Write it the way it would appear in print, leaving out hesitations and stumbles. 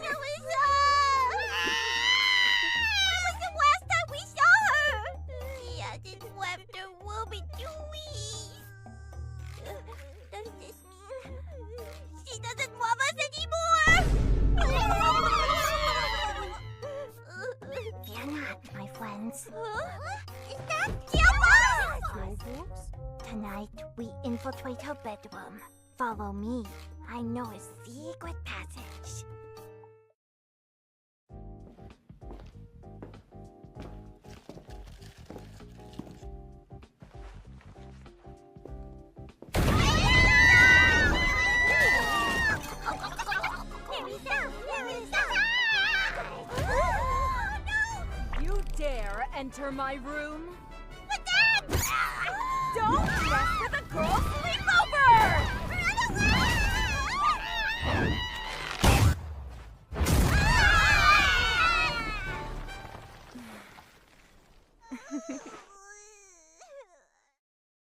Nerissa! When was the last time we saw her? She hasn't left her room in 2 weeks. Does this mean she doesn't love us anymore? Fear not, my friends. Is that Gemma? Tonight, we infiltrate her bedroom. Follow me. I know a secret passage. You dare enter my room? But Dad! Don't mess with a girl's sleepover! Run away!